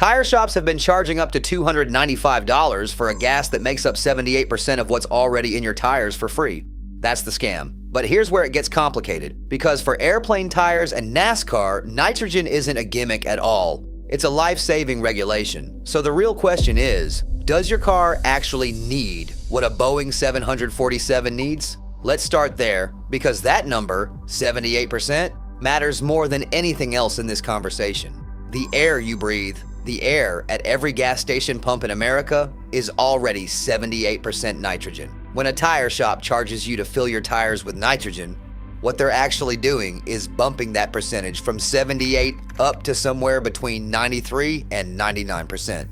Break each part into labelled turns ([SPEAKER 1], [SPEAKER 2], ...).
[SPEAKER 1] Tire shops have been charging up to $295 for a gas that makes up 78% of what's already in your tires for free. That's the scam. But here's where it gets complicated, because for airplane tires and NASCAR, nitrogen isn't a gimmick at all. It's a life-saving regulation. So the real question is, does your car actually need what a Boeing 747 needs? Let's start there, because that number, 78%, matters more than anything else in this conversation. The air you breathe, the air at every gas station pump in America, is already 78% nitrogen. When a tire shop charges you to fill your tires with nitrogen, what they're actually doing is bumping that percentage from 78 up to somewhere between 93 and 99%.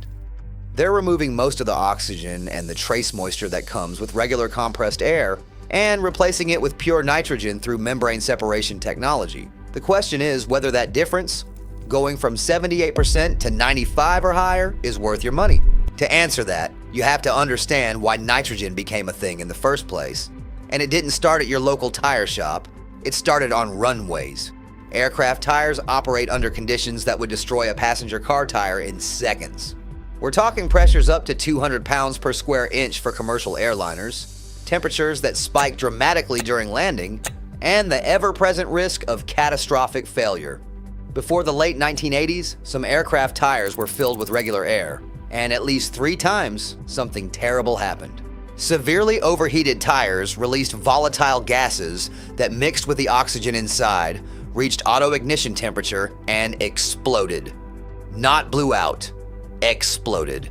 [SPEAKER 1] They're removing most of the oxygen and the trace moisture that comes with regular compressed air and replacing it with pure nitrogen through membrane separation technology. The question is whether that difference, going from 78% to 95 or higher, is worth your money. To answer that, you have to understand why nitrogen became a thing in the first place. And it didn't start at your local tire shop, it started on runways. Aircraft tires operate under conditions that would destroy a passenger car tire in seconds. We're talking pressures up to 200 pounds per square inch for commercial airliners, temperatures that spike dramatically during landing, and the ever-present risk of catastrophic failure. Before the late 1980s, some aircraft tires were filled with regular air, and at least 3 times, something terrible happened. Severely overheated tires released volatile gases that mixed with the oxygen inside, reached auto-ignition temperature, and exploded. Not blew out, exploded.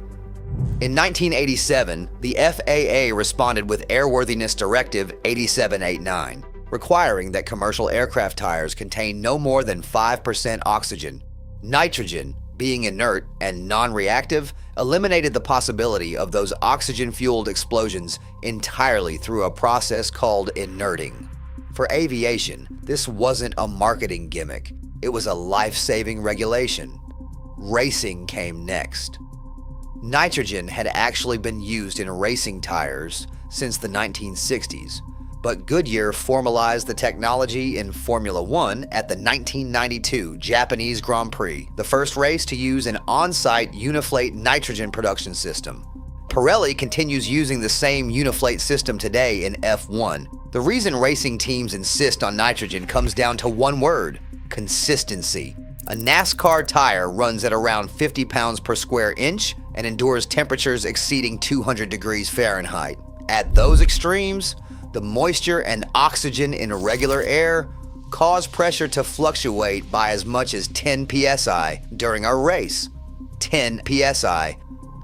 [SPEAKER 1] In 1987, the FAA responded with Airworthiness Directive 8789, requiring that commercial aircraft tires contain no more than 5% oxygen. Nitrogen, being inert and non-reactive, eliminated the possibility of those oxygen-fueled explosions entirely through a process called inerting. For aviation, this wasn't a marketing gimmick. It was a life-saving regulation. Racing came next. Nitrogen had actually been used in racing tires since the 1960s, but Goodyear formalized the technology in Formula One at the 1992 Japanese Grand Prix, the first race to use an on-site Uniflate nitrogen production system. Pirelli continues using the same Uniflate system today in F1. The reason racing teams insist on nitrogen comes down to one word: consistency. A NASCAR tire runs at around 50 pounds per square inch and endures temperatures exceeding 200 degrees Fahrenheit. At those extremes, the moisture and oxygen in regular air cause pressure to fluctuate by as much as 10 psi during a race. 10 psi.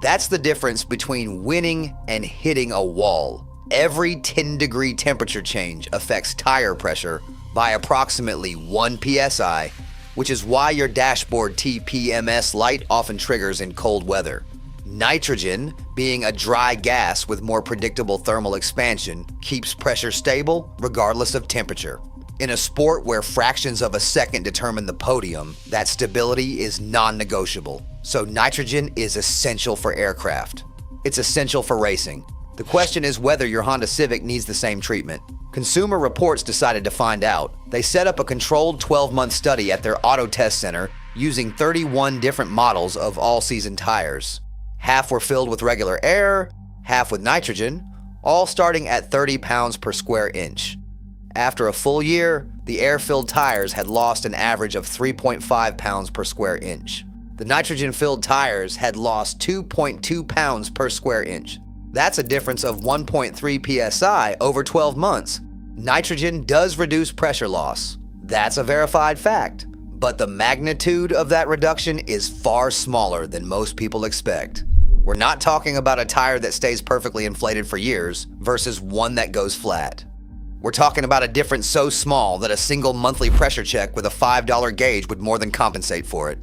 [SPEAKER 1] That's the difference between winning and hitting a wall. Every 10-degree temperature change affects tire pressure by approximately 1 psi, which is why your dashboard TPMS light often triggers in cold weather. Nitrogen, being a dry gas with more predictable thermal expansion, keeps pressure stable regardless of temperature. In a sport where fractions of a second determine the podium, that stability is non-negotiable. So nitrogen is essential for aircraft. It's essential for racing. The question is whether your Honda Civic needs the same treatment. Consumer Reports decided to find out. They set up a controlled 12-month study at their auto test center using 31 different models of all-season tires. Half were filled with regular air, half with nitrogen, all starting at 30 pounds per square inch. After a full year, the air-filled tires had lost an average of 3.5 pounds per square inch. The nitrogen-filled tires had lost 2.2 pounds per square inch. That's a difference of 1.3 psi over 12 months. Nitrogen does reduce pressure loss. That's a verified fact. But the magnitude of that reduction is far smaller than most people expect. We're not talking about a tire that stays perfectly inflated for years versus one that goes flat. We're talking about a difference so small that a single monthly pressure check with a $5 gauge would more than compensate for it.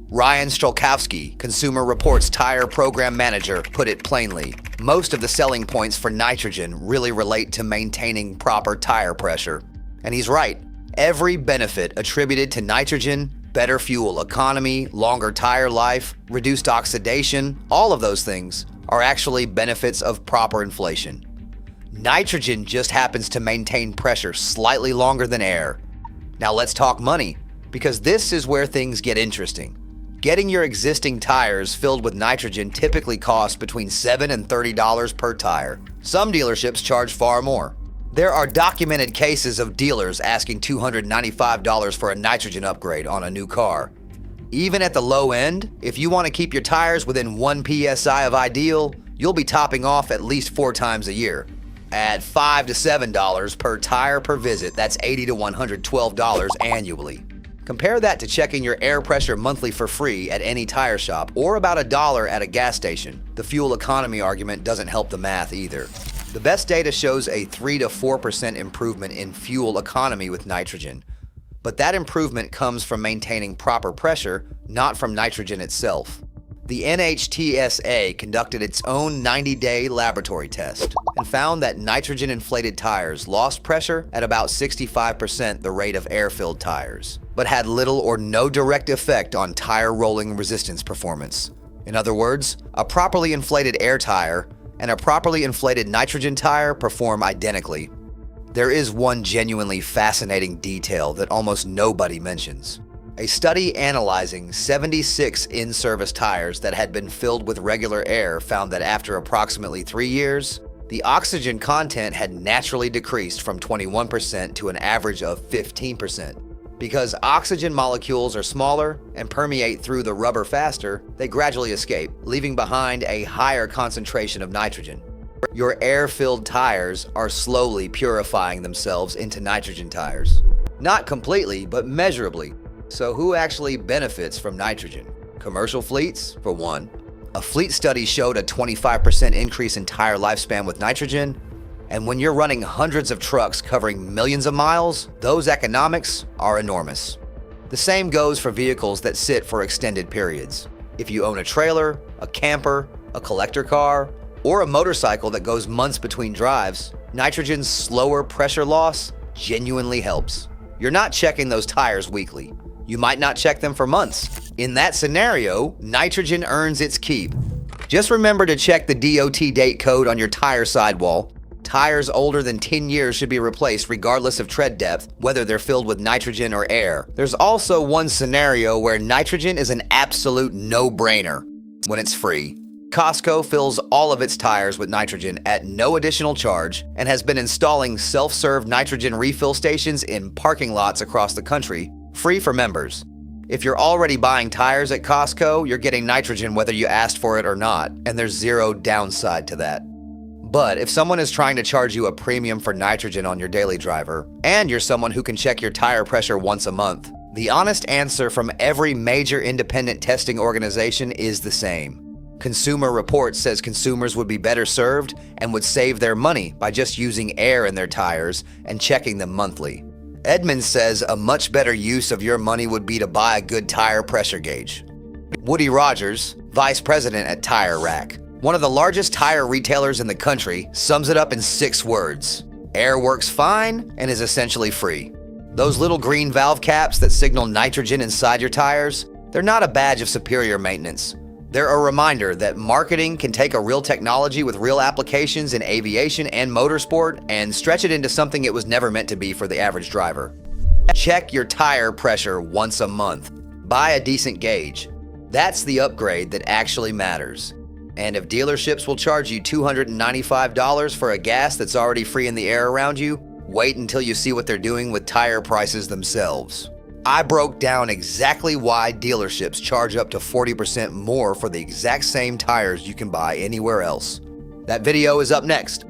[SPEAKER 1] Ryan Strelkowski, Consumer Reports Tire Program Manager, put it plainly. Most of the selling points for nitrogen really relate to maintaining proper tire pressure. And he's right. Every benefit attributed to nitrogen, better fuel economy, longer tire life, reduced oxidation, all of those things are actually benefits of proper inflation. Nitrogen just happens to maintain pressure slightly longer than air. Now let's talk money, because this is where things get interesting. Getting your existing tires filled with nitrogen typically costs between $7 and $30 per tire. Some dealerships charge far more. There are documented cases of dealers asking $295 for a nitrogen upgrade on a new car. Even at the low end, if you want to keep your tires within 1 PSI of ideal, you'll be topping off at least 4 times a year. At $5 to $7 per tire per visit, that's $80 to $112 annually. Compare that to checking your air pressure monthly for free at any tire shop or about $1 at a gas station. The fuel economy argument doesn't help the math either. The best data shows a 3 to 4% improvement in fuel economy with nitrogen. But that improvement comes from maintaining proper pressure, not from nitrogen itself. The NHTSA conducted its own 90-day laboratory test and found that nitrogen-inflated tires lost pressure at about 65% the rate of air-filled tires, but had little or no direct effect on tire rolling resistance performance. In other words, a properly inflated air tire and a properly inflated nitrogen tire perform identically. There is one genuinely fascinating detail that almost nobody mentions. A study analyzing 76 in-service tires that had been filled with regular air found that after approximately 3 years, the oxygen content had naturally decreased from 21% to an average of 15%. Because oxygen molecules are smaller and permeate through the rubber faster, they gradually escape, leaving behind a higher concentration of nitrogen. Your air-filled tires are slowly purifying themselves into nitrogen tires. Not completely, but measurably. So who actually benefits from nitrogen? Commercial fleets, for one. A fleet study showed a 25% increase in tire lifespan with nitrogen, and when you're running hundreds of trucks covering millions of miles, those economics are enormous. The same goes for vehicles that sit for extended periods. If you own a trailer, a camper, a collector car, or a motorcycle that goes months between drives, nitrogen's slower pressure loss genuinely helps. You're not checking those tires weekly. You might not check them for months. In that scenario, nitrogen earns its keep. Just remember to check the DOT date code on your tire sidewall. Tires older than 10 years should be replaced regardless of tread depth, whether they're filled with nitrogen or air. There's also one scenario where nitrogen is an absolute no-brainer: when it's free. Costco fills all of its tires with nitrogen at no additional charge and has been installing self-serve nitrogen refill stations in parking lots across the country, free for members. If you're already buying tires at Costco, you're getting nitrogen whether you asked for it or not, and there's zero downside to that. But if someone is trying to charge you a premium for nitrogen on your daily driver, and you're someone who can check your tire pressure once a month, the honest answer from every major independent testing organization is the same. Consumer Reports says consumers would be better served and would save their money by just using air in their tires and checking them monthly. Edmunds says a much better use of your money would be to buy a good tire pressure gauge. Woody Rogers, vice president at Tire Rack, one of the largest tire retailers in the country, sums it up in 6 words: air works fine and is essentially free. Those little green valve caps that signal nitrogen inside your tires, they're not a badge of superior maintenance. They're a reminder that marketing can take a real technology with real applications in aviation and motorsport and stretch it into something it was never meant to be for the average driver. Check your tire pressure once a month. Buy a decent gauge. That's the upgrade that actually matters. And if dealerships will charge you $295 for a gas that's already free in the air around you, wait until you see what they're doing with tire prices themselves. I broke down exactly why dealerships charge up to 40% more for the exact same tires you can buy anywhere else. That video is up next.